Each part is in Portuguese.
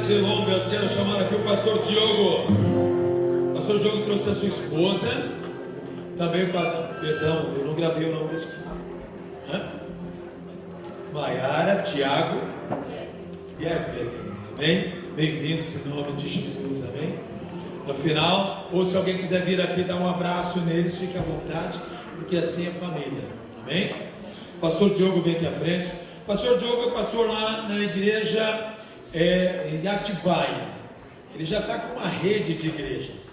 delongas, quero chamar aqui o pastor Diogo. O pastor Diogo trouxe a sua esposa. Também o pastor, perdão, eu não gravei o nome da esposa. Maiara, Tiago e Evelyn. Amém? Bem-vindos em nome de Jesus, amém? No final, ou se alguém quiser vir aqui dar um abraço neles, fique à vontade, porque assim é família, amém? Pastor Diogo vem aqui à frente. Pastor Diogo é pastor lá na igreja em Atibaia. Ele já está com uma rede de igrejas.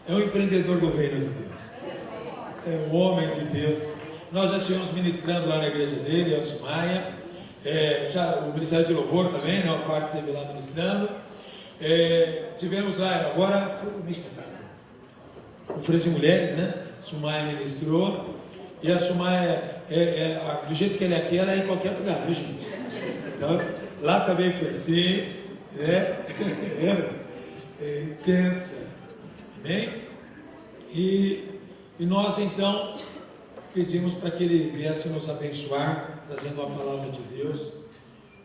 É um empreendedor do reino de Deus. É um homem de Deus. Nós já estivemos ministrando lá na igreja dele, a Sumaia. Já o Ministério de Louvor também, né? Uma parte esteve lá ministrando. Tivemos lá, agora foi o mês passado, conferência de mulheres, né? Sumaia ministrou. E a Sumaia, do jeito que ela é aqui, ela é em qualquer lugar, viu, gente? Então, lá também foi assim, né? Intensa. Amém? E nós então pedimos para que ele viesse nos abençoar, trazendo a palavra de Deus.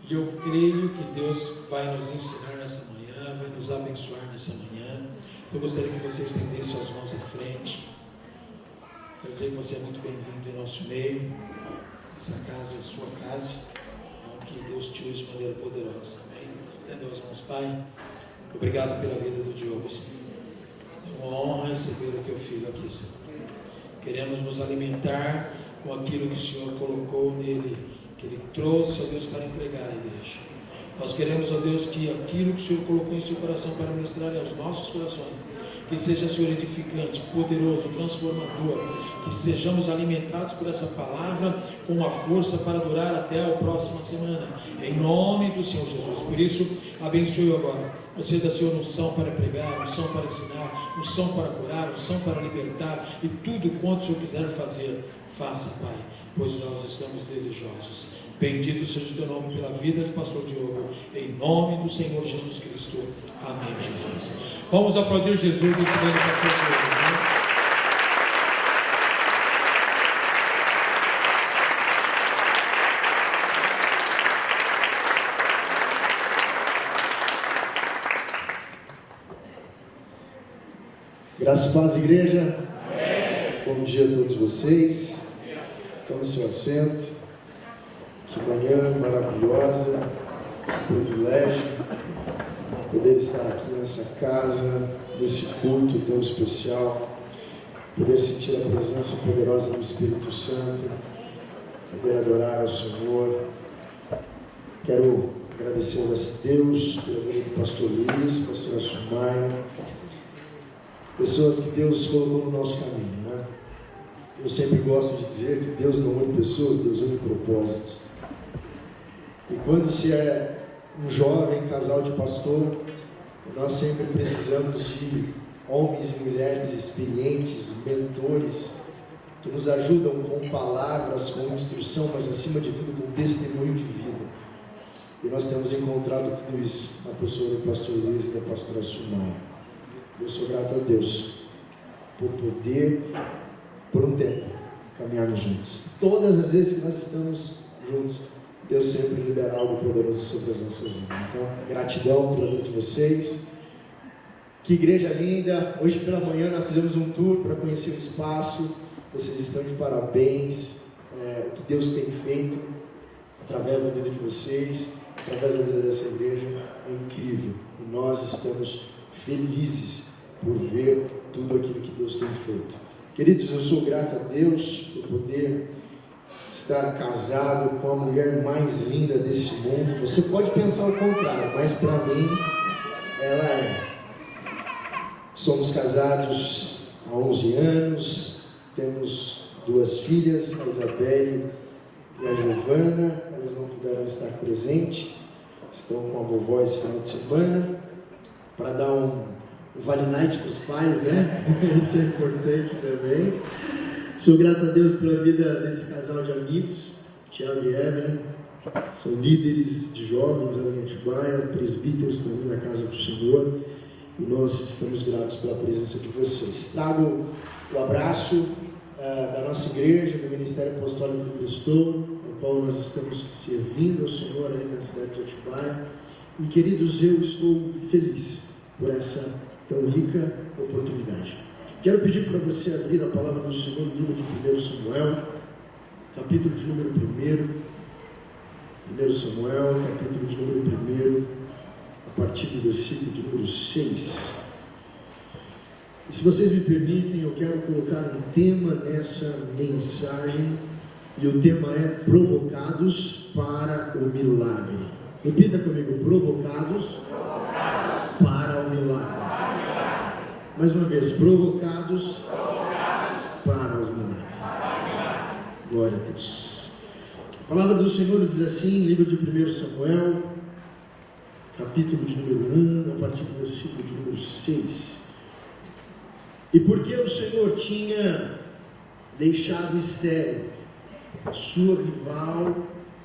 E eu creio que Deus vai nos ensinar nessa manhã, vai nos abençoar nessa manhã. Eu gostaria que você estendesse suas mãos à frente. Quero dizer que você é muito bem-vindo em nosso meio. Essa casa é a sua casa. Que Deus te use de maneira poderosa. Amém? Estendeu as mãos, Pai. Obrigado pela vida do Diogo, Senhor. É uma honra receber o teu filho aqui, Senhor. Queremos nos alimentar com aquilo que o Senhor colocou nele, que ele trouxe, ó Deus, para entregar à igreja. Nós queremos, ó Deus, que aquilo que o Senhor colocou em seu coração para ministrar aos nossos corações, que seja, Senhor, edificante, poderoso, transformador, que sejamos alimentados por essa palavra com a força para durar até a próxima semana, em nome do Senhor Jesus. Por isso, abençoe agora. Você dá, Senhor, unção para pregar, unção para ensinar, unção para curar, unção para libertar, e tudo quanto o Senhor quiser fazer, faça, Pai, pois nós estamos desejosos. Bendito seja o teu nome pela vida do pastor Diogo, em nome do Senhor Jesus Cristo. Amém, Jesus. Vamos aplaudir Jesus nesse grande pastor Diogo, né? Graças e paz, igreja. Amém. Bom dia a todos vocês. Tome seu assento. Que manhã maravilhosa, que privilégio poder estar aqui nessa casa, nesse culto tão especial, poder sentir a presença poderosa do Espírito Santo, poder adorar ao Senhor. Quero agradecer a Deus pela vida do pastor Luiz, pastora Sumaia, pessoas que Deus colocou no nosso caminho, né? Eu sempre gosto de dizer que Deus não une pessoas, Deus une propósitos. E quando se é um jovem casal de pastor, nós sempre precisamos de homens e mulheres experientes, mentores, que nos ajudam com palavras, com instrução, mas acima de tudo com testemunho de vida. E nós temos encontrado tudo isso na pessoa do pastor Luiz e da pastora Sumaia. Eu sou grato a Deus por poder, por um tempo, caminharmos juntos. Todas as vezes que nós estamos juntos, Deus sempre libera algo poderoso sobre as nossas vidas. Então, gratidão pela vida de vocês. Que igreja linda. Hoje pela manhã nós fizemos um tour para conhecer o espaço. Vocês estão de parabéns. O que Deus tem feito através da vida de vocês, através da vida dessa igreja, é incrível. E nós estamos felizes por ver tudo aquilo que Deus tem feito. Queridos, eu sou grato a Deus por poder estar casado com a mulher mais linda desse mundo. Você pode pensar o contrário, mas para mim ela é. Somos casados há 11 anos, temos 2 filhas, a Isabelle e a Giovana. Elas não puderam estar presentes, estão com a vovó esse final de semana, para dar um Vale Night para os pais, né? Isso é importante também. Sou grato a Deus pela vida desse casal de amigos, Tiago e Evelyn. São líderes de jovens ali em Atibaia, presbíteros também na casa do Senhor. E nós estamos gratos pela presença de vocês. Trago o abraço da nossa igreja, do Ministério Apostólico do Cristo, no qual nós estamos servindo ao Senhor ali na cidade de Atibaia. E queridos, eu estou feliz por essa tão rica oportunidade. Quero pedir para você abrir a palavra do Senhor no livro de 1 Samuel, capítulo de número 1 Samuel, capítulo de número 1, a partir do versículo de número 6. E se vocês me permitem, eu quero colocar um tema nessa mensagem, e o tema é provocados para o milagre. Repita comigo, provocados para o milagre. Mais uma vez, provocados para os milagres. Glória a Deus. A palavra do Senhor diz assim, livro de 1 Samuel, capítulo de número 1, a partir do versículo de número 6. E porque o Senhor tinha deixado estéril, a sua rival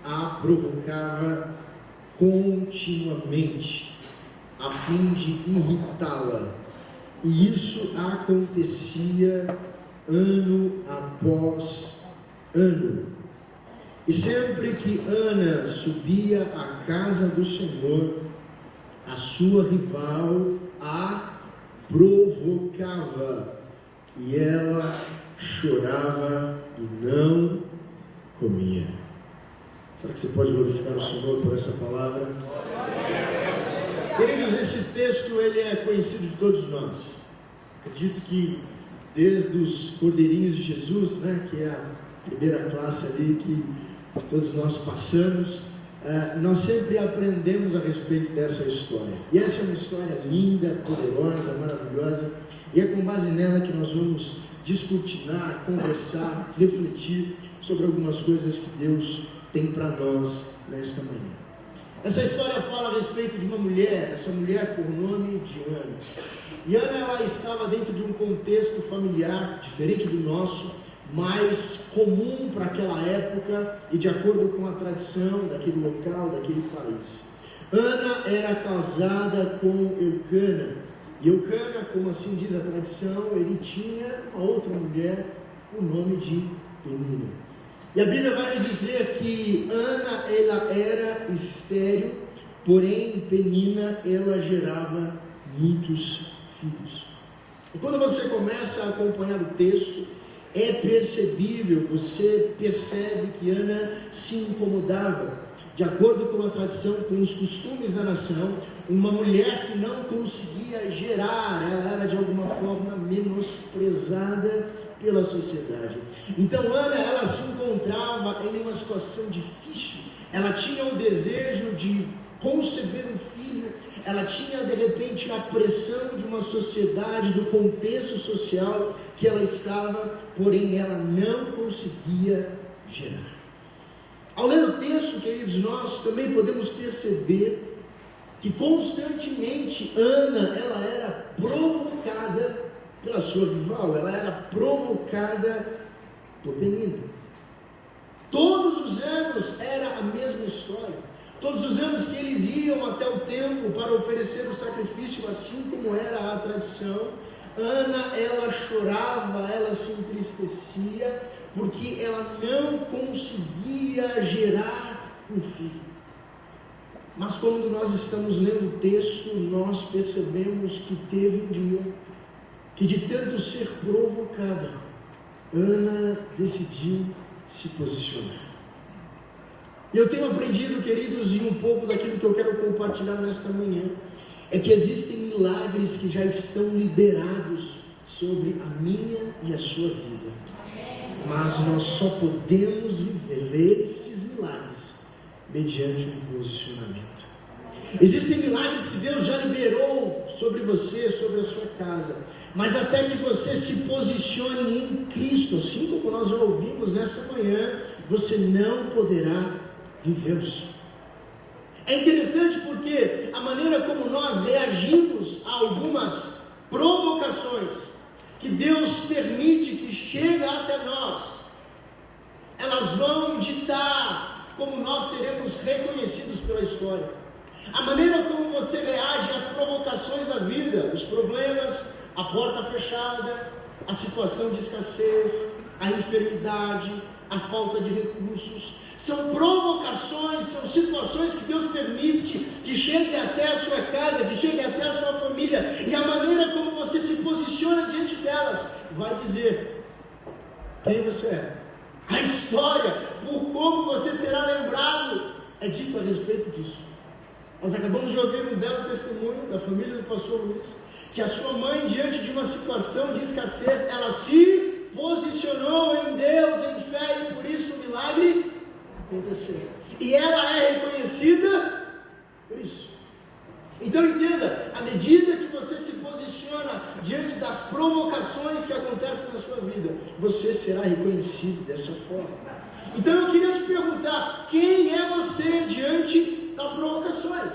a provocava continuamente, a fim de irritá-la. E isso acontecia ano após ano. E sempre que Ana subia à casa do Senhor, a sua rival a provocava, e ela chorava e não comia. Será que você pode glorificar o Senhor por essa palavra? Queridos, esse texto ele é conhecido de todos nós. Acredito que desde os cordeirinhos de Jesus, né, que é a primeira classe ali que todos nós passamos, nós sempre aprendemos a respeito dessa história. E essa é uma história linda, poderosa, maravilhosa, e é com base nela que nós vamos descortinar, conversar, refletir sobre algumas coisas que Deus tem para nós nesta manhã. Essa história fala a respeito de uma mulher, essa mulher por nome de Ana. E Ana, ela estava dentro de um contexto familiar diferente do nosso, mais comum para aquela época e de acordo com a tradição daquele local, daquele país. Ana era casada com Eucana, e Eucana, como assim diz a tradição, ele tinha uma outra mulher, o nome de Penina. E a Bíblia vai nos dizer que Ana, ela era estéril, porém Penina, ela gerava muitos filhos. E quando você começa a acompanhar o texto, é percebível, você percebe que Ana se incomodava. De acordo com a tradição, com os costumes da nação, uma mulher que não conseguia gerar, ela era de alguma forma menosprezada pela sociedade. Então Ana, ela se encontrava em uma situação difícil. Ela tinha o desejo de conceber um filho, ela tinha de repente a pressão de uma sociedade, do contexto social que ela estava, porém ela não conseguia gerar. Ao ler o texto, queridos, nós também podemos perceber que constantemente Ana, ela era provocada pela sua rival, ela era provocada por Penina. Todos os anos era a mesma história. Todos os anos que eles iam até o templo para oferecer o sacrifício, assim como era a tradição, Ana, ela chorava, ela se entristecia, porque ela não conseguia gerar um filho. Mas quando nós estamos lendo o texto, nós percebemos que teve um dia que, de tanto ser provocada, Ana decidiu se posicionar. E eu tenho aprendido, queridos, e um pouco daquilo que eu quero compartilhar nesta manhã, é que existem milagres que já estão liberados sobre a minha e a sua vida. Mas nós só podemos viver esses milagres mediante um posicionamento. Existem milagres que Deus já liberou sobre você, sobre a sua casa, mas até que você se posicione em Cristo, assim como nós já ouvimos nesta manhã, você não poderá vivê-los. É interessante porque a maneira como nós reagimos a algumas provocações que Deus permite que chegue até nós, elas vão ditar como nós seremos reconhecidos pela história. A maneira como você reage às provocações da vida, os problemas, a porta fechada, a situação de escassez, a enfermidade, a falta de recursos, São provocações, são situações que Deus permite que cheguem até a sua casa, que cheguem até a sua família, e a maneira como você se posiciona diante delas vai dizer quem você é. A história, por como você será lembrado, é dito a respeito disso. Nós acabamos de ouvir um belo testemunho da família do pastor Luiz, que a sua mãe, diante de uma situação de escassez, ela se posicionou em Deus, em fé, e por isso o milagre aconteceu. E ela é reconhecida por isso. Então entenda, à medida que você se posiciona diante das provocações que acontecem na sua vida, você será reconhecido dessa forma. Então eu queria te perguntar, quem é você diante das provocações?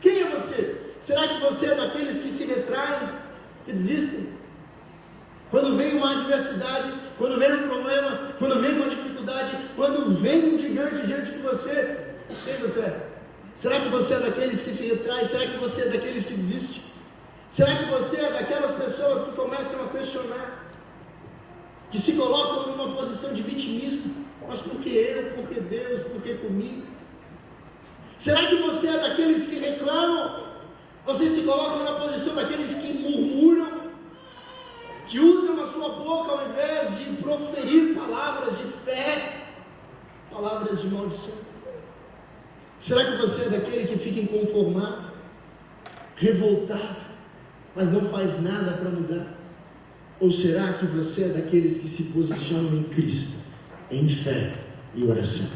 Quem é você? Será que você é daqueles que se retraem, que desistem? Quando vem uma adversidade, quando vem um problema, quando vem uma dificuldade, quando vem um gigante diante de você, quem você é? Será que você é daqueles que se retraem? Será que você é daqueles que desistem? Será que você é daquelas pessoas que começam a questionar, que se colocam numa posição de vitimismo? Mas por que eu? Por que Deus? Por que comigo? Será que você é daqueles que reclamam? Você se coloca na posição daqueles que murmuram, que usam a sua boca ao invés de proferir palavras de fé, palavras de maldição? Será que você é daquele que fica inconformado, revoltado, mas não faz nada para mudar? Ou será que você é daqueles que se posicionam em Cristo, em fé e oração?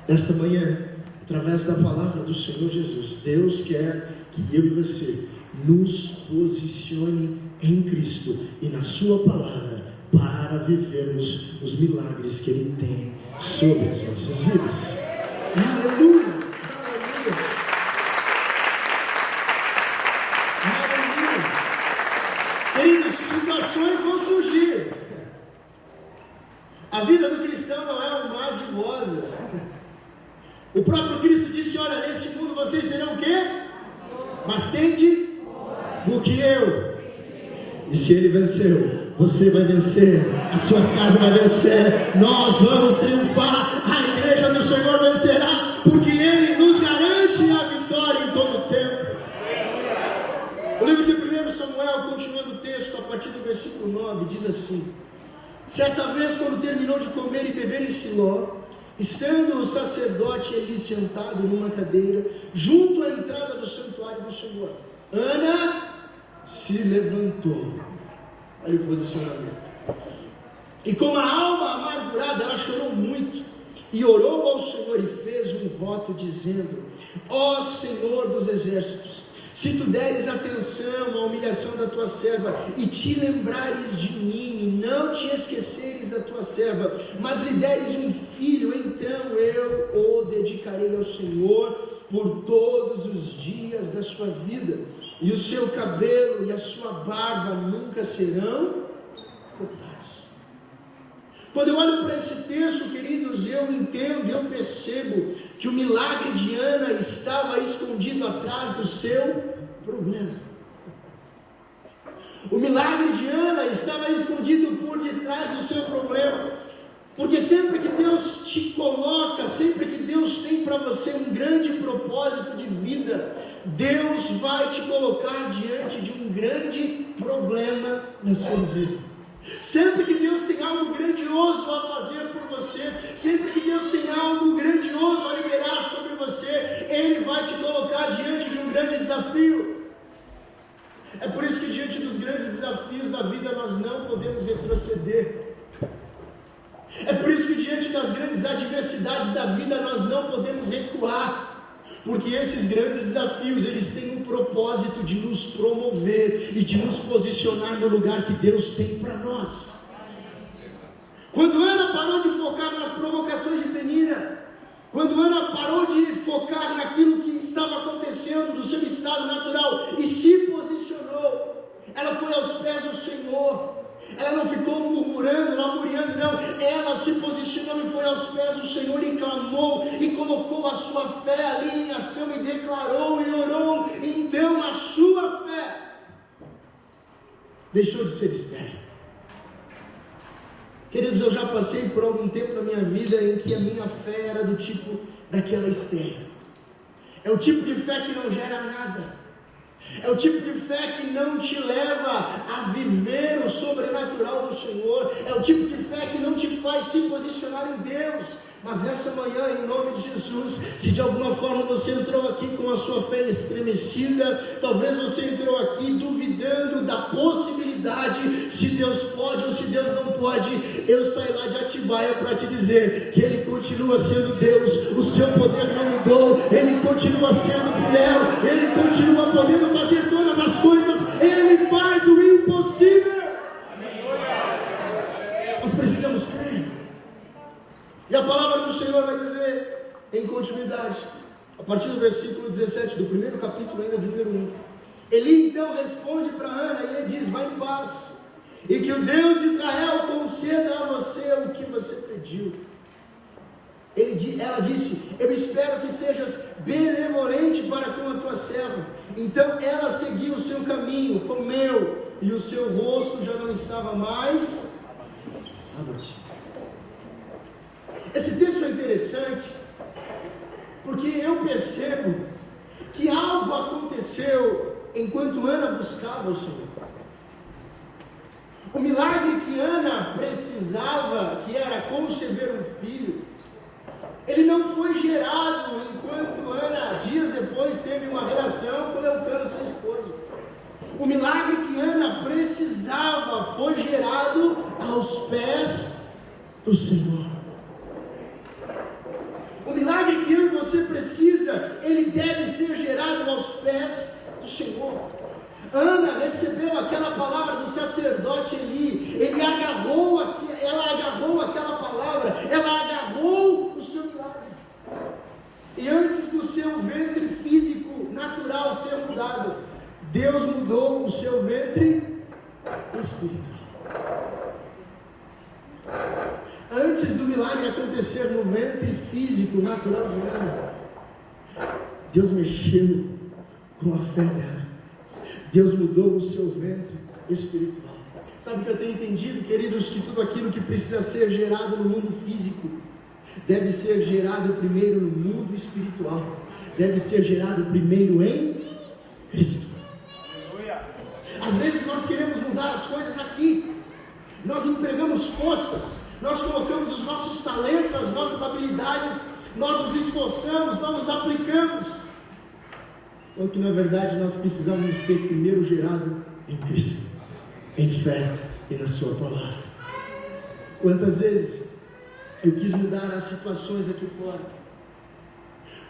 Nesta manhã, através da palavra do Senhor Jesus, Deus quer que eu e você nos posicione em Cristo e na sua palavra para vivermos os milagres que Ele tem sobre as nossas vidas. Aleluia! Aleluia! Aleluia! Queridos, situações vão surgir. A vida do cristão não é um mar de rosas. O próprio Cristo disse: olha, nesse mundo vocês serão o quê? Mas tende, porque eu. E se Ele venceu, você vai vencer, a sua casa vai vencer, nós vamos triunfar, a igreja do Senhor vencerá, porque Ele nos garante a vitória em todo o tempo. O livro de 1 Samuel, continuando o texto, a partir do versículo 9, diz assim: certa vez, quando terminou de comer e beber em Siló, estando o sacerdote ali sentado numa cadeira, junto à entrada do santuário do Senhor, Ana se levantou. Olha o posicionamento. E com a alma amargurada, ela chorou muito, e orou ao Senhor e fez um voto dizendo: ó Senhor dos exércitos, se tu deres atenção à humilhação da tua serva, e te lembrares de mim, e não te esqueceres da tua serva, mas lhe deres um filho, então eu o dedicarei ao Senhor por todos os dias da sua vida, e o seu cabelo e a sua barba nunca serão cortados. Quando eu olho para esse texto, queridos, eu entendo, eu percebo que o milagre de Ana estava escondido atrás do seu problema. O milagre de Ana estava escondido por detrás do seu problema. Porque sempre que Deus te coloca, sempre que Deus tem para você um grande propósito de vida, Deus vai te colocar diante de um grande problema na sua vida. Sempre que Deus tem algo grandioso a fazer por você, sempre que Deus tem algo grandioso a liberar sobre você, Ele vai te colocar diante de um grande desafio. É por isso que diante dos grandes desafios da vida nós não podemos retroceder. É por isso que diante das grandes adversidades da vida nós não podemos recuar, porque esses grandes desafios, eles têm um propósito de nos promover e de nos posicionar no lugar que Deus tem para nós. Quando Ana parou de focar nas provocações de Penina, quando Ana parou de focar naquilo que estava acontecendo no seu estado natural e se posicionou, ela foi aos pés do Senhor. Ela não ficou murmurando, lamuriando, não. Ela se posicionou e foi aos pés do Senhor e clamou e colocou a sua fé ali em ação e declarou e orou. Então, na sua fé, deixou de ser estéril. Queridos, eu já passei por algum tempo na minha vida em que a minha fé era do tipo daquela Esther. É o tipo de fé que não gera nada. É o tipo de fé que não te leva a viver o sobrenatural do Senhor. É o tipo de fé que não te faz se posicionar em Deus. Mas nessa manhã, em nome de Jesus, se de alguma forma você entrou aqui com a sua fé estremecida, talvez você entrou aqui duvidando da possibilidade, se Deus pode ou se Deus não pode, eu saí lá de Atibaia para te dizer que Ele continua sendo Deus, o seu poder não mudou, Ele continua sendo fiel, Ele continua podendo fazer todas as coisas, Ele faz o impossível. Nós precisamos crer. E a palavra do Senhor vai dizer, em continuidade, a partir do versículo 17, do primeiro capítulo ainda de número 1. Eli então responde para Ana e ele diz, vai em paz, e que o Deus de Israel conceda a você o que você pediu. Ela disse, eu espero que sejas benevolente para com a tua serva. Então ela seguiu o seu caminho, comeu, e o seu rosto já não estava mais abatido. Esse texto é interessante, porque eu percebo que algo aconteceu enquanto Ana buscava o Senhor. O milagre que Ana precisava, que era conceber um filho, ele não foi gerado enquanto Ana, dias depois, teve uma relação com Eucana, seu esposo. O milagre que Ana precisava foi gerado aos pés do Senhor. O milagre que eu e você precisa, ele deve ser gerado aos pés do Senhor. Ana recebeu aquela palavra do sacerdote Eli, ela agarrou aquela palavra, ela agarrou o seu milagre. E antes do seu ventre físico natural ser mudado, Deus mudou o seu ventre espiritual. Antes do milagre acontecer no ventre físico natural de Ana, Deus mexeu com a fé dela. Deus mudou o seu ventre espiritual. Sabe o que eu tenho entendido, queridos? Que tudo aquilo que precisa ser gerado no mundo físico deve ser gerado primeiro no mundo espiritual. Deve ser gerado primeiro em Cristo. Às vezes nós queremos mudar as coisas aqui. Nós empregamos forças. Nós colocamos os nossos talentos, as nossas habilidades, nós nos esforçamos, nós nos aplicamos. Quando na verdade nós precisamos ter primeiro gerado em Cristo, em fé e na sua palavra. Quantas vezes eu quis mudar as situações aqui fora?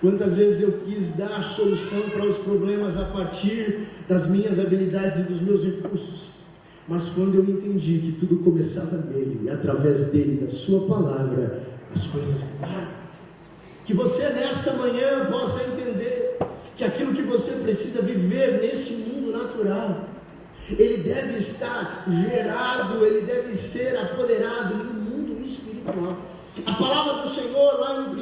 Quantas vezes eu quis dar solução para os problemas a partir das minhas habilidades e dos meus recursos? Mas quando eu entendi que tudo começava nele, e através dele, da sua palavra, as coisas mudaram. Que você nesta manhã possa entender que aquilo que você precisa viver nesse mundo natural, ele deve estar gerado, ele deve ser apoderado no mundo espiritual. A palavra do Senhor lá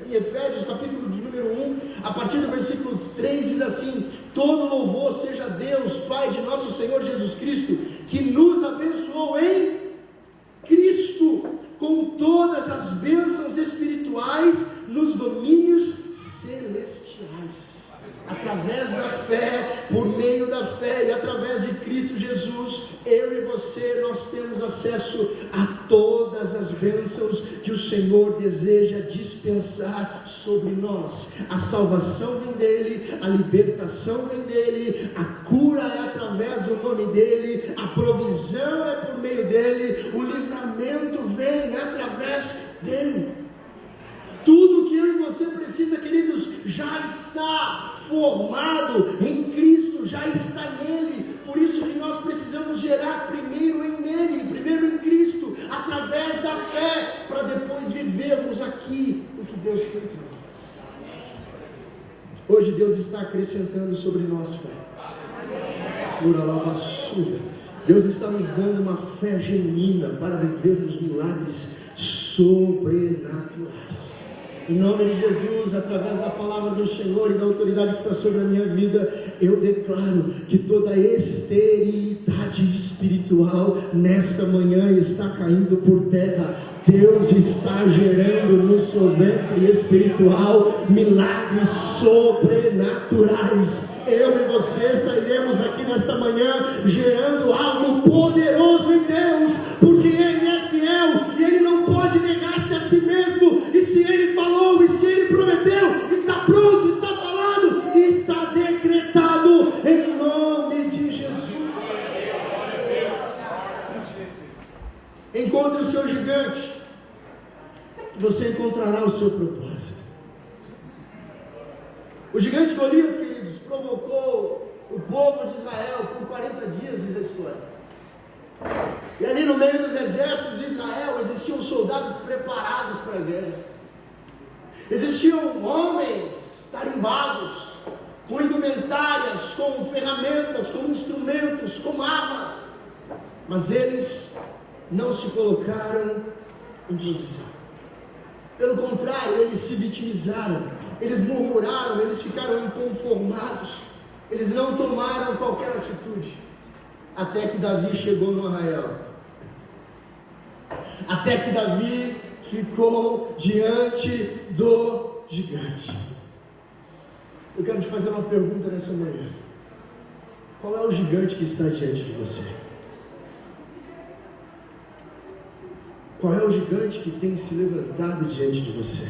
em Efésios capítulo de número 1, a partir do versículo 3 diz assim: todo louvor seja a Deus, Pai de nosso Senhor Jesus Cristo, que nos abençoou em Cristo, com todas as bênçãos espirituais nos domínios celestiais. Através da fé, por meio da fé e através de Cristo Jesus, eu e você, nós temos acesso a todas as bênçãos que o Senhor deseja dispensar sobre nós. A salvação vem dele, a libertação vem dele, a cura é através do nome dele, a provisão é por meio dele, o livramento vem através dele. Tudo que eu e você precisa, queridos, já está formado em Cristo, já está nele. Por isso que nós precisamos gerar primeiro em nele, primeiro em Cristo, através da fé, para depois vivermos aqui o que Deus tem para nós. Hoje Deus está acrescentando sobre nós fé. Deus está nos dando uma fé genuína para vivermos milagres sobrenaturais. Em nome de Jesus, através da palavra do Senhor e da autoridade que está sobre a minha vida, eu declaro que toda esterilidade espiritual nesta manhã está caindo por terra. Deus está gerando no seu ventre espiritual milagres sobrenaturais. Eu e você sairemos aqui nesta manhã gerando algo poderoso em Deus, porque Ele é fiel e Ele não pode negar-se a si mesmo. E se Ele falou, e se Ele prometeu, está pronto, está falado e está decretado em nome de Jesus. Encontre o seu gigante, e você encontrará o seu propósito. O gigante Golias, queridos, provocou o povo de Israel por 40 dias, diz a história. E ali no meio dos exércitos de Israel existiam soldados preparados para a guerra. Existiam homens tarimbados, com indumentárias, com ferramentas, com instrumentos, com armas. Mas eles não se colocaram em posição. Pelo contrário, eles se vitimizaram, eles murmuraram, eles ficaram inconformados, eles não tomaram qualquer atitude, até que Davi chegou no arraial, até que Davi ficou diante do gigante. Eu quero te fazer uma pergunta nessa manhã: qual é o gigante que está diante de você? Qual é o gigante que tem se levantado diante de você?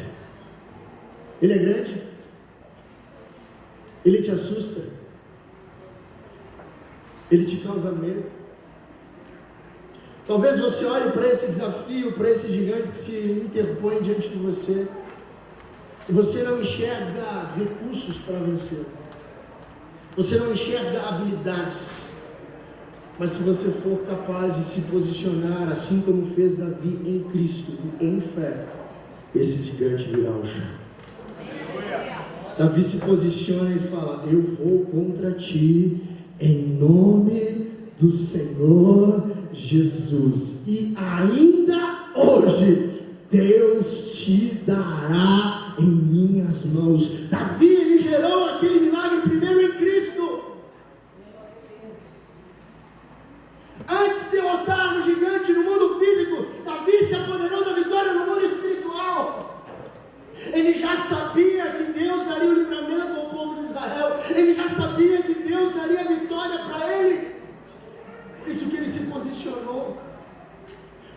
Ele é grande? Ele te assusta? Ele te causa medo? Talvez você olhe para esse desafio, para esse gigante que se interpõe diante de você, e você não enxerga recursos para vencer, você não enxerga habilidades. Mas se você for capaz de se posicionar, assim como fez Davi, em Cristo e em fé, esse gigante virá ao chão. Davi se posiciona e fala: eu vou contra ti em nome do Senhor Jesus, e ainda hoje Deus te dará em minhas mãos. Davi, ele gerou aquele milagre primeiro em Cristo. Antes de derrotar o gigante no mundo físico, Davi se apoderou da vitória no mundo espiritual. Ele já sabia que Deus daria o livramento ao povo de Israel. Ele já sabia que Deus daria a vitória para ele. Por isso que ele se posicionou.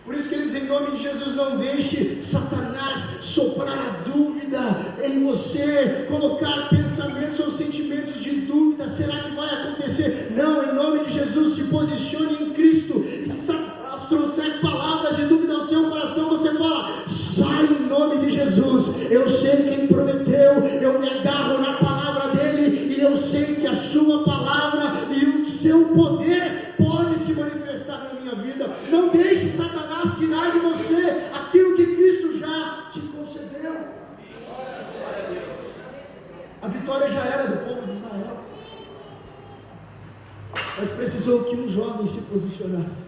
Por isso que ele diz: em nome de Jesus, não deixe Satanás soprar a dúvida em você, colocar pensamentos ou sentimentos de dúvida. Será que vai acontecer? Não, em nome de Jesus, se posicione em Cristo. E se Satanás trouxer palavras de dúvida ao seu coração, você fala: sai em nome de Jesus. Eu sei quem prometeu, eu me agarro na palavra dele, e eu sei que a sua palavra e o seu poder pode se manifestar na minha vida. Não deixe Satanás tirar de você aquilo que Cristo já te concedeu. A vitória já era do povo de Israel, mas precisou que um jovem se posicionasse.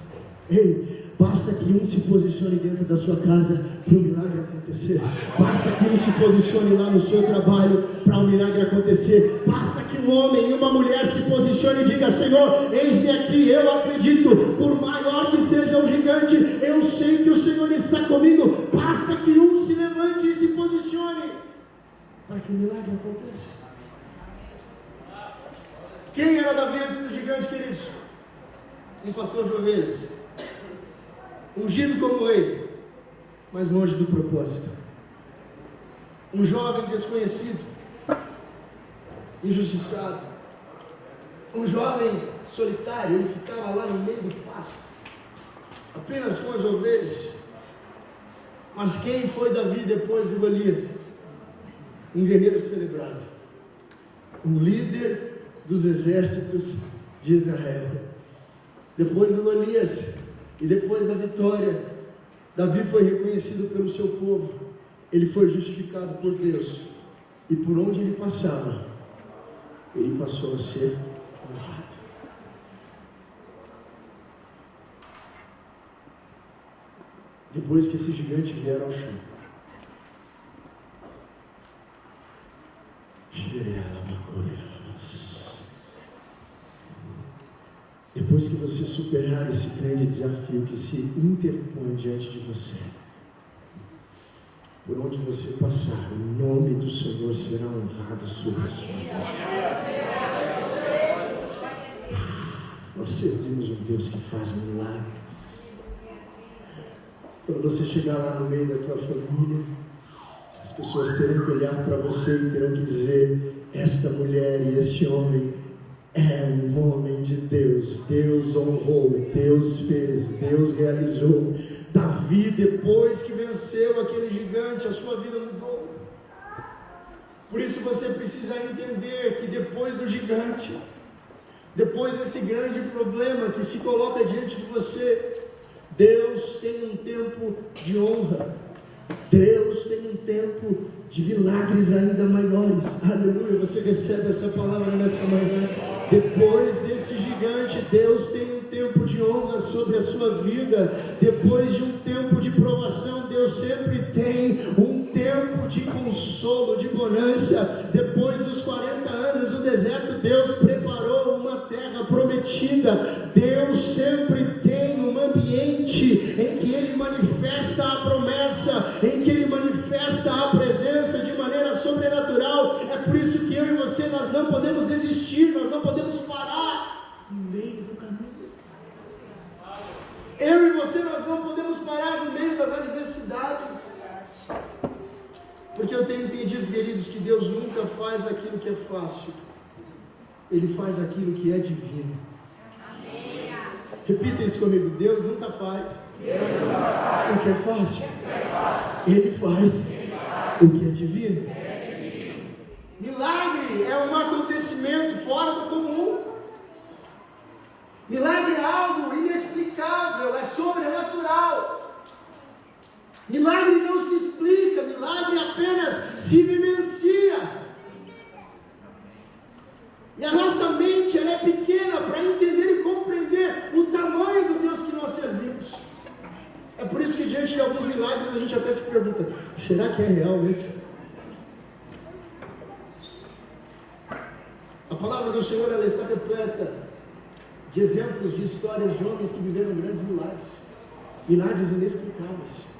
Ei, basta que um se posicione dentro da sua casa para o milagre acontecer. Basta que um se posicione lá no seu trabalho para o milagre acontecer. Basta que um homem e uma mulher se posicione e diga: Senhor, eis-me aqui, eu acredito, por maior que seja o gigante, eu sei que o Senhor está comigo. Basta que um se levante e se posicione para que o milagre aconteça. Quem era Davi antes do gigante, queridos? Um pastor de ovelhas, ungido como rei, mas longe do propósito. Um jovem desconhecido, injustiçado. Um jovem solitário, ele ficava lá no meio do pasto, apenas com as ovelhas. Mas quem foi Davi depois de Golias? Um guerreiro celebrado, um líder dos exércitos de Israel. Depois de Golias e depois da vitória, Davi foi reconhecido pelo seu povo. Ele foi justificado por Deus, e por onde ele passava, ele passou a ser honrado. Depois que esse gigante vier ao chão, depois que você superar esse grande desafio que se interpõe diante de você, por onde você passar, o nome do Senhor será honrado sobre a sua vida. Nós servimos um Deus que faz milagres. Quando você chegar lá no meio da tua família, as pessoas terão que olhar para você e terão que dizer: esta mulher e este homem é um homem de Deus. Deus honrou, Deus fez, Deus realizou. Davi, depois que venceu aquele gigante, a sua vida mudou. Por isso você precisa entender que depois do gigante, depois desse grande problema que se coloca diante de você, Deus tem um tempo de honra. Deus tem um tempo de milagres ainda maiores. Aleluia, você recebe essa palavra nessa manhã. Depois desse gigante, Deus tem um tempo de honra sobre a sua vida. Depois de um tempo de provação, Deus sempre tem um tempo de consolo, de bonança. Depois dos 40 anos do deserto, Deus preparou uma terra prometida. Deus sempre tem um ambiente em que Ele manifesta a promessa, em que Ele manifesta a presença de maneira sobrenatural. É por isso que eu e você, nós não podemos desistir, nós não podemos parar no meio do caminho. Eu e você, nós não podemos parar no meio das adversidades. Porque eu tenho entendido, queridos, que Deus nunca faz aquilo que é fácil. Ele faz aquilo que é divino. Repita isso comigo: Deus nunca faz o que é fácil. Ele faz o que é divino. Milagre é um acontecimento fora do comum. Milagre é algo inexplicável, é sobrenatural. Milagre não se explica, milagre apenas se vivencia. E a nossa mente, ela é pequena para entender e compreender o tamanho do Deus que nós servimos. É por isso que diante de alguns milagres a gente até se pergunta: será que é real mesmo? A palavra do Senhor, ela está repleta de exemplos, de histórias de homens que viveram grandes milagres. Milagres inexplicáveis.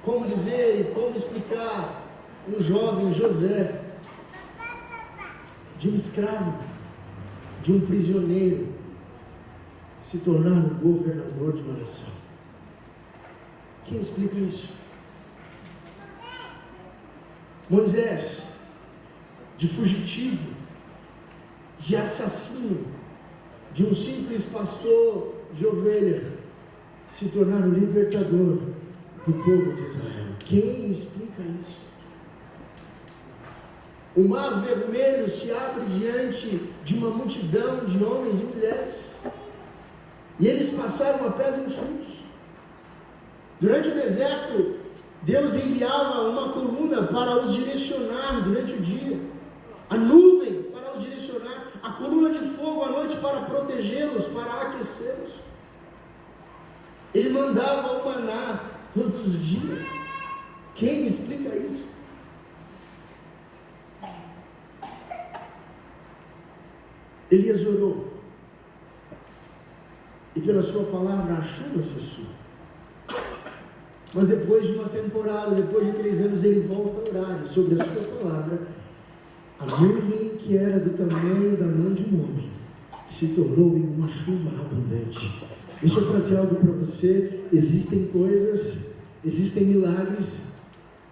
Como dizer e como explicar um jovem José, de um escravo, de um prisioneiro, se tornar um governador de uma nação? Quem explica isso? Moisés, de fugitivo, de assassino, de um simples pastor de ovelha, se tornar o libertador do povo de Israel. Quem explica isso? O mar vermelho se abre diante de uma multidão de homens e mulheres, e eles passaram a pés enxutos. Durante o deserto, Deus enviava uma coluna para os direcionar durante o dia, a nuvem para os direcionar, a coluna de fogo à noite para protegê-los, para aquecê-los. Ele mandava o maná todos os dias. Quem explica isso? Elias orou, e pela sua palavra a chuva cessou. Mas depois de uma temporada, depois de 3 anos, ele volta a orar, e sobre a sua palavra, a nuvem que era do tamanho da mão de um homem se tornou em uma chuva abundante. Deixa eu trazer algo para você. Existem coisas, existem milagres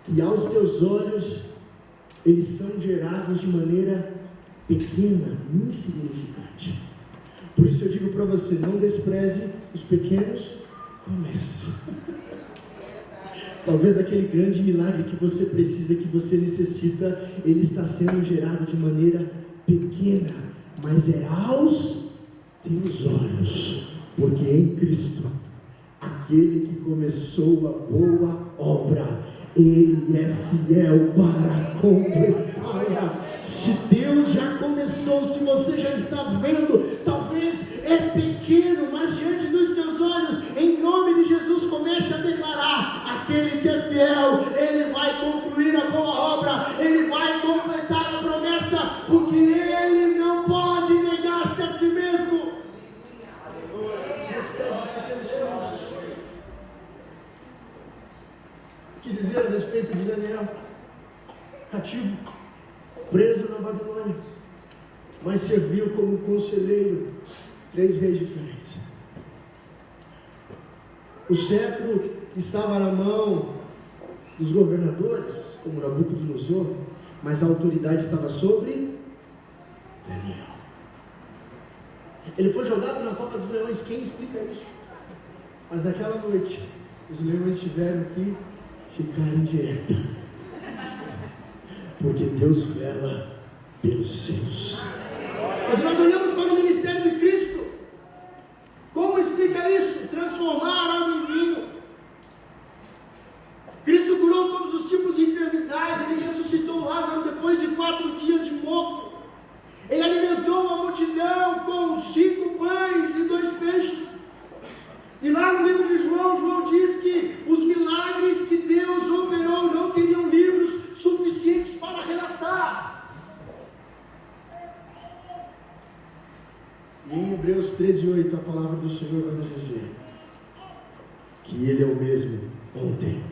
que aos teus olhos eles são gerados de maneira pequena, insignificante. Por isso eu digo para você: não despreze os pequenos começos. Talvez aquele grande milagre que você precisa, que você necessita, ele está sendo gerado de maneira pequena, mas é aos teus olhos, porque em Cristo, aquele que começou a boa obra, Ele é fiel para completá-la. Se Deus já começou, se você já está vendo, talvez é pequeno, mas diante dos teus olhos, em nome de Jesus, comece a declarar: aquele que é fiel, Ele vai concluir a boa obra, Ele vai completar a promessa, porque Ele não pode negar-se a si mesmo. mas serviu como conselheiro 3 reis diferentes. O cetro estava na mão dos governadores, como Nabucodonosor, mas a autoridade estava sobre Daniel. Ele foi jogado na copa dos leões. Quem explica isso? Mas naquela noite, os leões tiveram que ficar em dieta, porque Deus vela pelos seus. Quando nós olhamos para o ministério de Cristo, como explica isso? Transformar água em vinho. Cristo curou todos os tipos de enfermidade. Ele ressuscitou Lázaro depois de 4 dias de morto. Ele alimentou uma multidão com 5 pães e 2 peixes. E lá no livro de João, João diz que os milagres que Deus operou não teriam livros suficientes para relatar. E em Hebreus 13:8, a palavra do Senhor vai nos dizer que Ele é o mesmo ontem.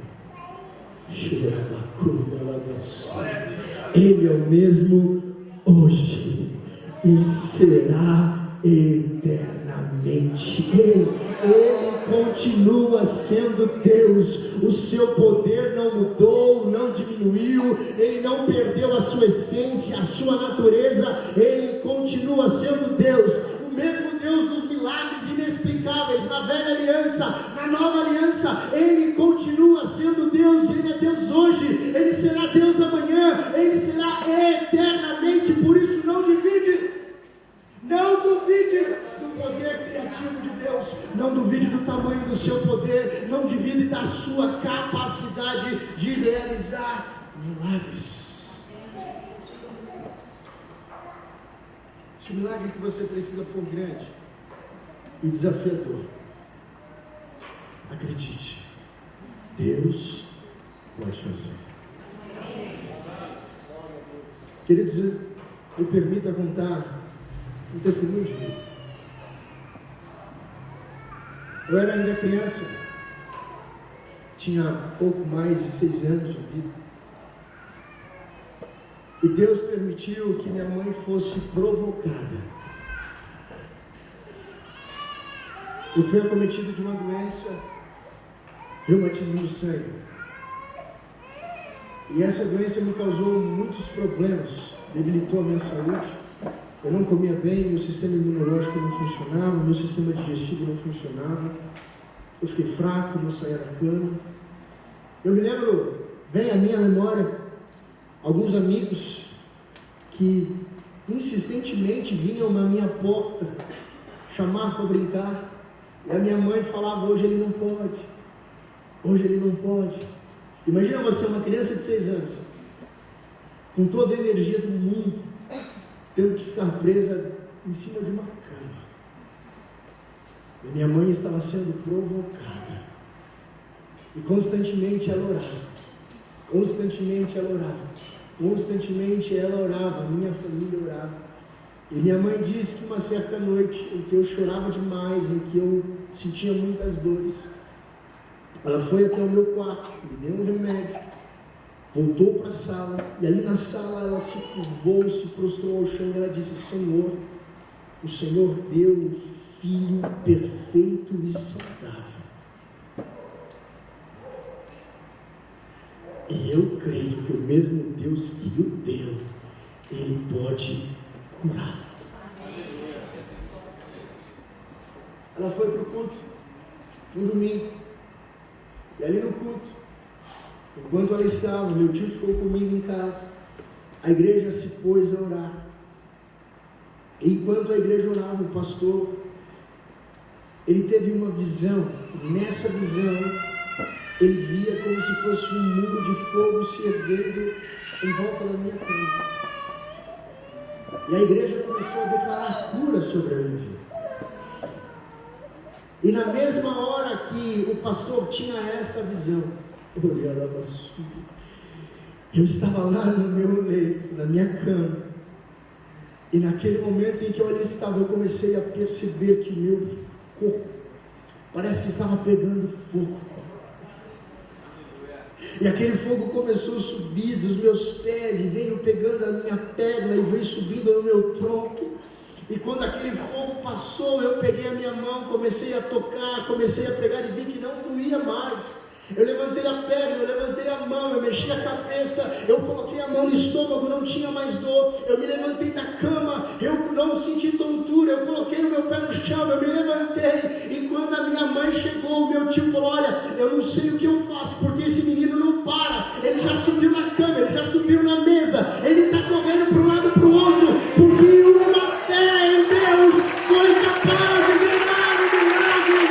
Ele é o mesmo hoje e será eternamente. Ele continua sendo Deus. O seu poder não mudou, não diminuiu. Ele não perdeu a sua essência, a sua natureza. Ele continua sendo Deus. O mesmo Deus dos milagres inexplicáveis na velha aliança, na nova aliança. Ele continua sendo Deus. Ele é Deus hoje. Ele será Deus amanhã. Ele será eternamente. Por isso não divide. Não duvide do poder criativo de Deus. Não duvide do tamanho do seu poder. Não duvide da sua capacidade de realizar milagres. Se o milagre que você precisa for grande e desafiador, acredite, Deus pode fazer. Queridos, me permita contar um testemunho de vida. Eu era ainda criança, tinha pouco mais de 6 anos de vida. E Deus permitiu que minha mãe fosse provocada. Eu fui acometido de uma doença, reumatismo no sangue. E essa doença me causou muitos problemas, debilitou a minha saúde. Eu não comia bem, meu sistema imunológico não funcionava, meu sistema digestivo não funcionava. Eu fiquei fraco, não saía da cama. Eu me lembro, vem à minha memória, alguns amigos que insistentemente vinham na minha porta chamar para brincar, e a minha mãe falava: hoje ele não pode, hoje ele não pode. Imagina você, uma criança de 6 anos, com toda a energia do mundo, tendo que ficar presa em cima de uma cama. E minha mãe estava sendo provocada, e constantemente ela orava. Constantemente ela orava. Constantemente ela orava. Minha família orava. E minha mãe disse que uma certa noite, em que eu chorava demais, em que eu sentia muitas dores, ela foi até o meu quarto, me deu um remédio, voltou para a sala, e ali na sala ela se curvou, se prostrou ao chão, e ela disse: Senhor, o Senhor deu o Filho perfeito e saudável. E eu creio que o mesmo Deus que o deu, Ele pode curá-lo. Ela foi para o culto, no domingo, e ali no culto, enquanto ela estava, meu tio ficou comigo em casa, a igreja se pôs a orar. E enquanto a igreja orava, o pastor, ele teve uma visão. Nessa visão, ele via como se fosse um muro de fogo se erguendo em volta da minha cama. E a igreja começou a declarar cura sobre a minha vida. E na mesma hora que o pastor tinha essa visão, eu estava lá no meu leito, na minha cama. E naquele momento em que eu ali estava, eu comecei a perceber que o meu corpo parece que estava pegando fogo. E aquele fogo começou a subir dos meus pés e veio pegando a minha perna e veio subindo no meu tronco. E quando aquele fogo passou, eu peguei a minha mão, comecei a tocar, comecei a pegar e vi que não doía mais. Eu levantei a perna, eu levantei a mão, eu mexi a cabeça, eu coloquei a mão no estômago, não tinha mais dor. Eu me levantei da cama, eu não senti tontura, eu coloquei o meu pé no chão, eu me levantei. E quando a minha mãe chegou, o meu tio falou: olha, eu não sei o que eu faço, porque esse menino não para. Ele já subiu na cama, ele já subiu na mesa, ele está correndo para um lado e para o outro, porque uma fé em Deus foi capaz de gerar um milagre.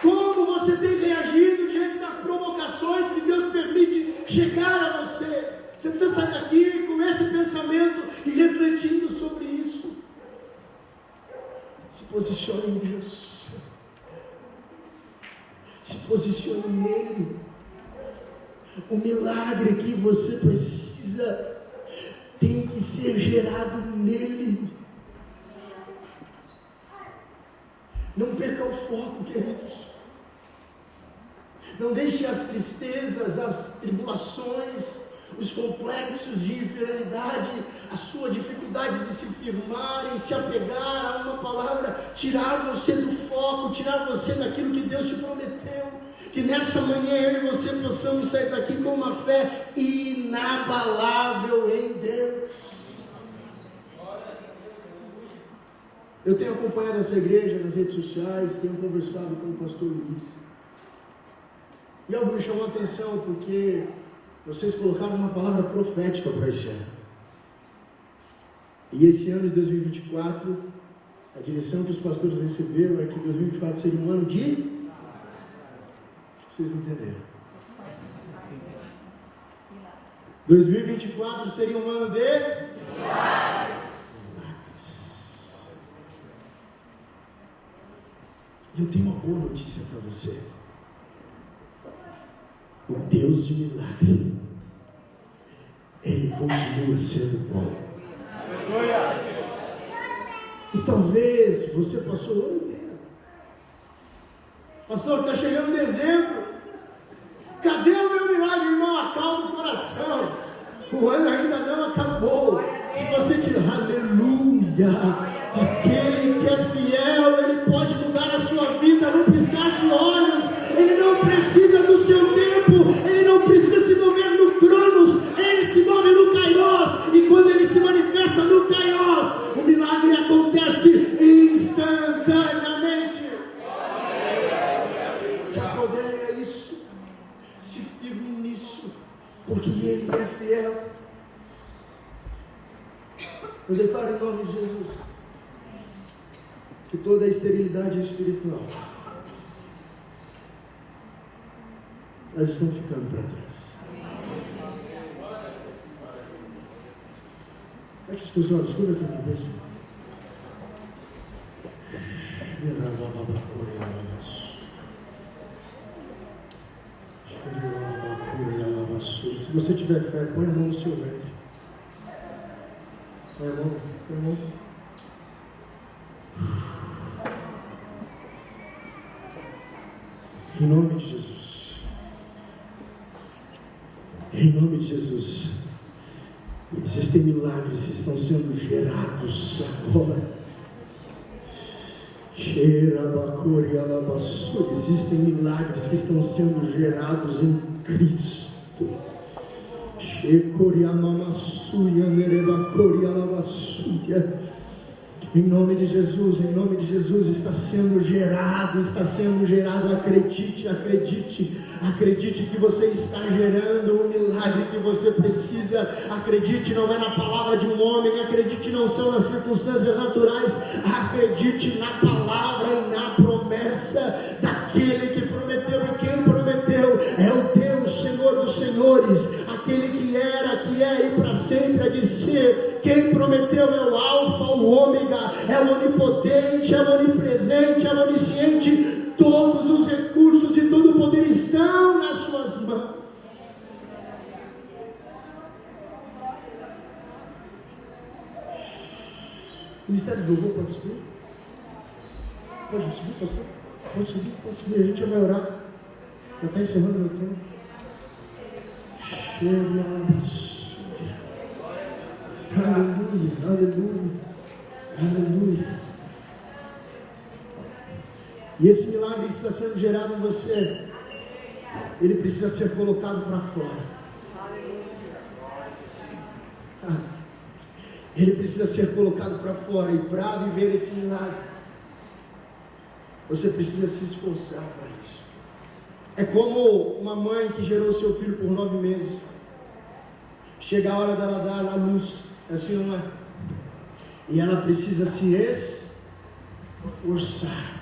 Como você tem reagido diante das provocações que Deus permite chegar a você? Você precisa sair daqui com esse pensamento e refletindo sobre isso. Se posicione em Deus. Se posicione nele. O milagre que você precisa tem que ser gerado nele. Não perca o foco, queridos. Não deixe as tristezas, as tribulações, os complexos de inferioridade, a sua dificuldade de se firmar, em se apegar a uma palavra, tirar você do foco, tirar você daquilo que Deus te prometeu. Que nessa manhã eu e você possamos sair daqui com uma fé inabalável em Deus. Eu tenho acompanhado essa igreja nas redes sociais, tenho conversado com o pastor Luiz. E algo me chamou a atenção, porque vocês colocaram uma palavra profética para esse ano. E esse ano de 2024, a direção que os pastores receberam é que 2024 seria um ano de... Acho que vocês entenderam. 2024 seria um ano de... Eu tenho uma boa notícia para você. O Deus de milagre, Ele continua sendo bom. E talvez você passou o ano inteiro. Pastor, está chegando dezembro. Cadê o meu milagre, irmão? Acalma o coração. O ano ainda não acabou. Se você tiver, aleluia, aquele que é fiel, ele pode mudar a sua vida num piscar de olhos. Ele não precisa do seu tempo, ele não precisa se mover no Cronos, ele se move no Kairos. E quando ele se manifesta no Kairos, o milagre acontece instantaneamente. Se apodere a isso, se firme nisso, porque ele é fiel. Eu declaro em nome de Jesus que toda a esterilidade espiritual, elas estão ficando para trás. Feche os teus olhos, cura a tua cabeça. Se você tiver fé, põe a mão no seu ventre. Põe a mão, põe a mão. Em nome de Jesus. Em nome de Jesus. Existem milagres que estão sendo gerados agora. Existem milagres que estão sendo gerados em Cristo. Em nome de Jesus, está sendo gerado, acredite, acredite que você está gerando o milagre que você precisa, acredite, não é na palavra de um homem, acredite, não são nas circunstâncias naturais, acredite na palavra e na promessa daquele que prometeu, e quem prometeu é o Deus, Senhor dos senhores, aquele que era, que é e para sempre há de ser. Quem prometeu é o Alfa, o Ômega, é o onipotente, é o onipresente, é o onisciente. Todos os recursos e todo o poder estão nas suas mãos. Ministério do Louvor pode subir? Pode subir, pastor? Pode subir, a gente já vai orar. Já está encerrando meu tempo. Aleluia, aleluia, aleluia. E esse milagre que está sendo gerado em você, ele precisa ser colocado para fora. Ele precisa ser colocado para fora. E para viver esse milagre, você precisa se esforçar para isso. É como uma mãe que gerou seu filho por 9 meses. Chega a hora dela dar a luz, assim não é? E ela precisa se esforçar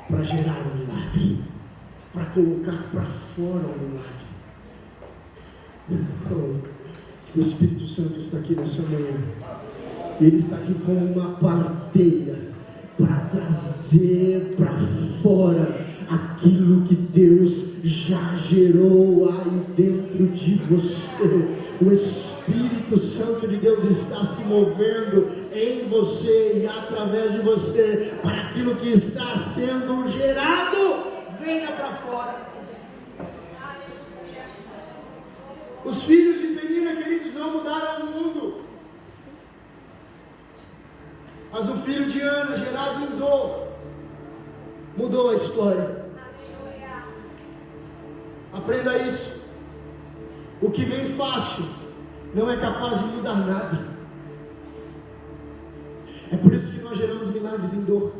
para gerar um milagre, para colocar para fora um milagre. O Espírito Santo está aqui nessa manhã. Ele está aqui com uma parteira para trazer para fora aquilo que Deus já gerou aí dentro de você. O Espírito Santo de Deus está se movendo em você e através de você, para aquilo que está sendo gerado venha para fora. Os filhos de Penina, queridos, não mudaram o mundo, mas o filho de Ana, gerado em dor, mudou a história. Aprenda isso. O que vem fácil não é capaz de mudar nada. É por isso que nós geramos milagres em dor.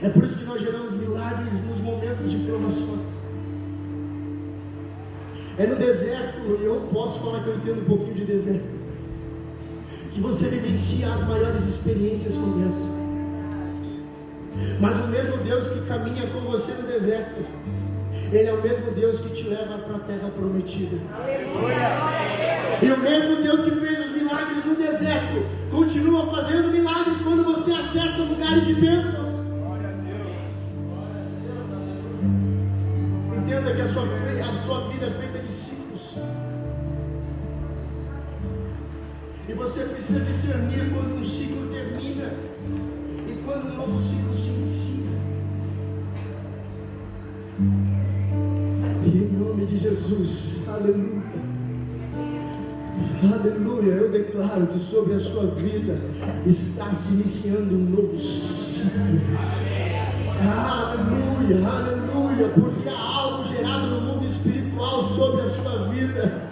É por isso que nós geramos milagres nos momentos de provações. É no deserto, e eu posso falar que eu entendo um pouquinho de deserto, que você vivencia as maiores experiências com Deus. Mas o mesmo Deus que caminha com você no deserto, Ele é o mesmo Deus que te leva para a terra prometida. E o mesmo Deus que fez os milagres no deserto, continua fazendo milagres quando você acessa lugares de bênção. Entenda que a sua vida é feita de ciclos. E você precisa discernir quando um ciclo termina e quando um novo ciclo se inicia. Em nome de Jesus, aleluia, aleluia. Eu declaro que sobre a sua vida está se iniciando um novo ciclo. Aleluia, aleluia, porque há algo gerado no mundo espiritual sobre a sua vida.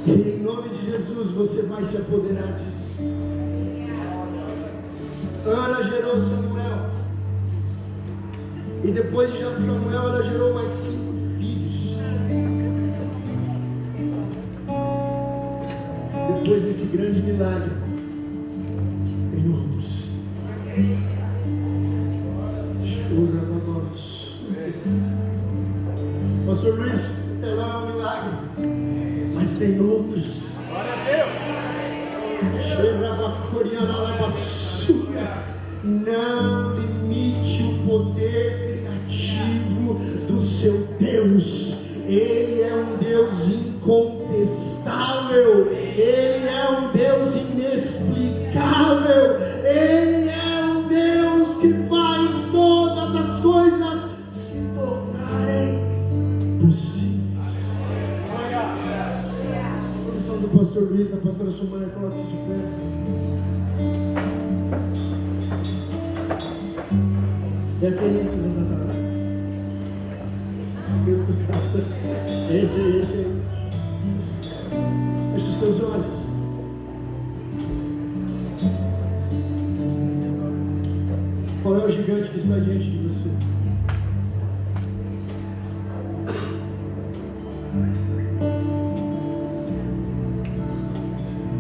E em nome de Jesus você vai se apoderar disso. Ana gerou Samuel, e depois de Samuel ela gerou mais 5 filhos. Depois desse grande milagre, tem outros. Pastor Luiz, ela é um milagre, mas tem outros. Glória a Deus. Não limite o poder criativo do seu Deus. Ele é um Deus incontestável. Ele é um Deus inexplicável. Ele é um Deus que faz todas as coisas se tornarem possíveis. A comissão do pastor Luiz, da pastora Sumana, coloque-se de pé. É aquele que vocês vão cantar. Esse aí. Feche os teus olhos. Qual é o gigante que está diante de você?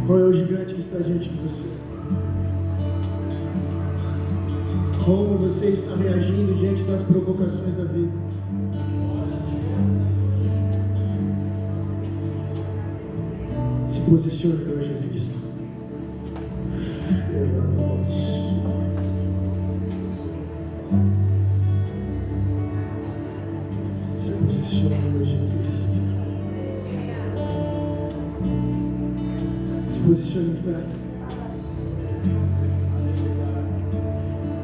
Qual é o gigante que está diante de você? Como você está reagindo diante das provocações da vida? Se posicione hoje em Cristo. Se posicione hoje em Cristo. posicione em fé.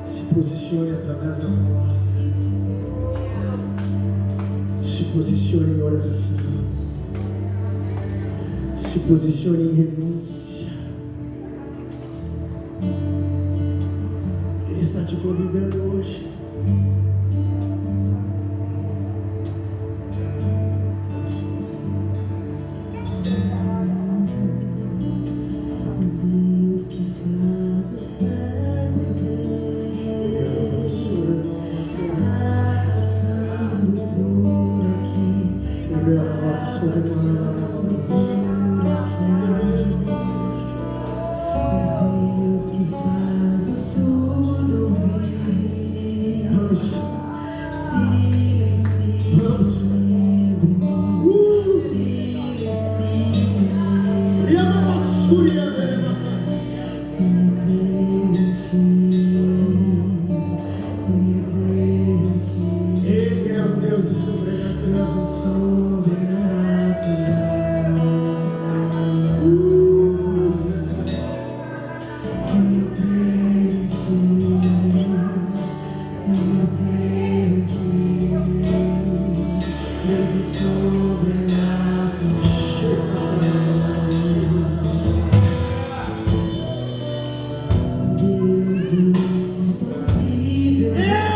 Se posicione através da palavra. Se posicione em oração. Se posicione em renúncia. Ele está te convidando hoje. Deus que faz o céu viver está passando por aqui. Está passando por aqui. Deus que faz o surdo ouvir. Ele é o Deus do sobrenatural.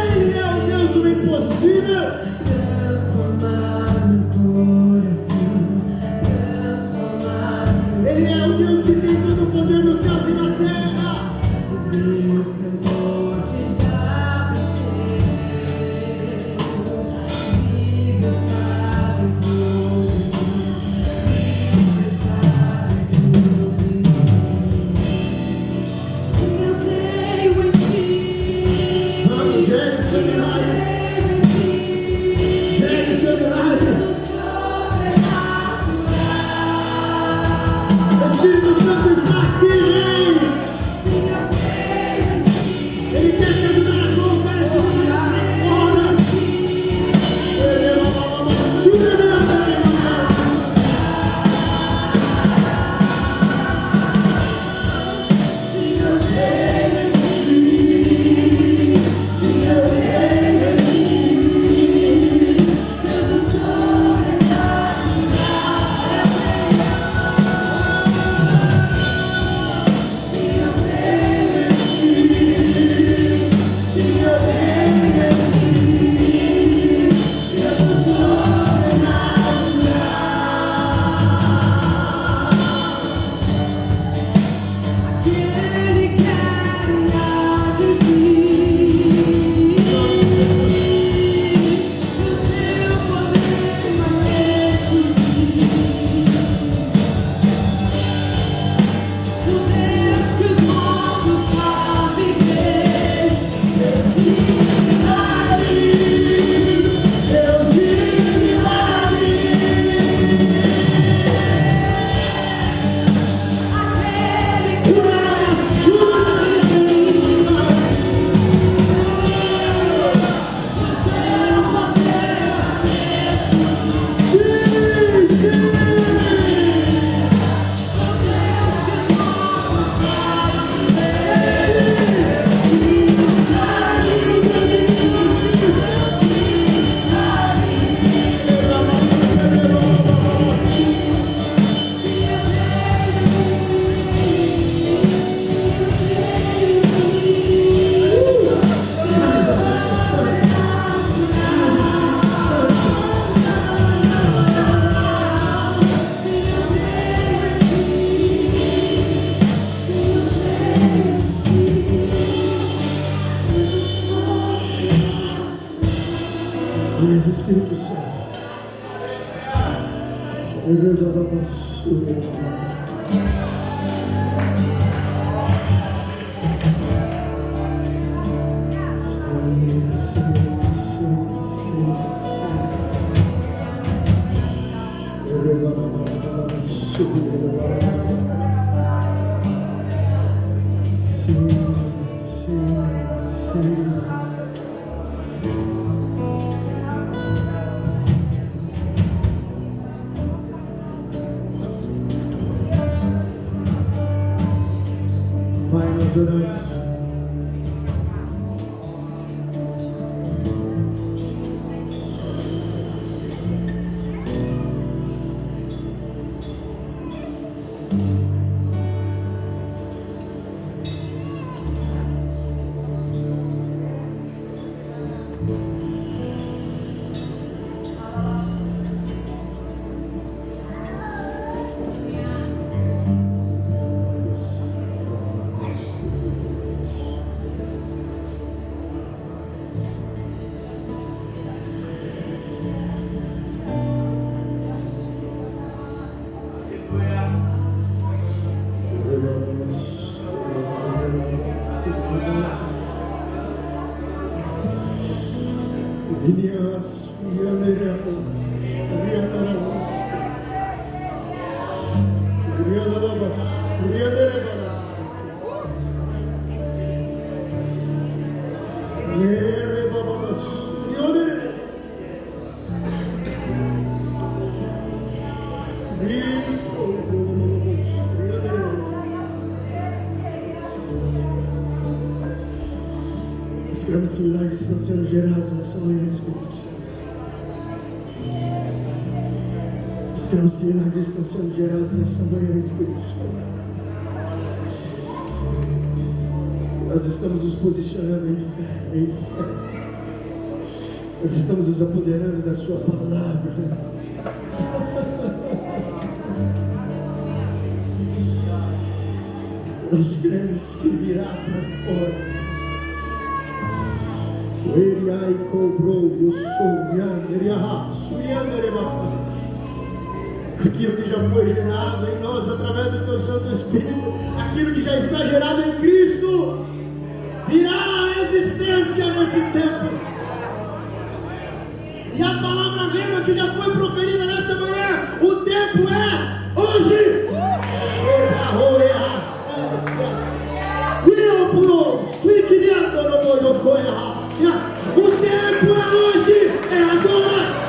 Ele é o Deus do impossível. Ele é o Deus que tem todo o poder nos céus e na terra. Deus que a morte já venceu, vive está dentro de mim, vive está dentro de mim. Se eu creio em ti, Vamos, gere seu milagre. creio em ti, Gere seu milagre. no sobrenatural. O Espírito Santo está aqui, vem. Se eu creio em ti, Ele quer te ajudar a colocar esse milagre fora. Ele é uma surda. se eu creio em ti, se eu creio em ti, Deus do sobrenatural. Se eu creio em ti, se eu creio em ti, Deus do sobrenatural. Aquele que há de vir, o seu poder vai ressurgir. O Deus que os mortos faz viver, Deus de milagres, Deus de milagres. Aquele que Mas Espírito Santo. Nós oramos. Nós queremos que milagres estão sendo gerados nessa manhã, Espírito Santo. Nós queremos que milagres estão sendo gerados nessa manhã, Espírito Santo. Nós estamos nos posicionando em fé, em fé. Nós estamos nos apoderando da Sua palavra. Nós queremos que virá para fora. Ele aí cobrou, eu sou ele arrasou, aquilo que já foi gerado em nós através do Teu Santo Espírito, aquilo que já está gerado em Cristo, virá à existência nesse tempo. E a palavra rema que já foi proferida nessa manhã, o tempo é hoje. O tempo é hoje, é agora.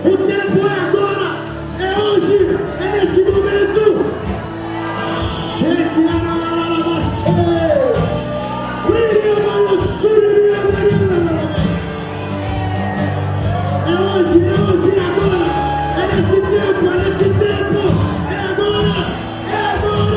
O tempo é agora, é hoje, é nesse momento. É hoje, é agora, é nesse tempo, é agora, é agora.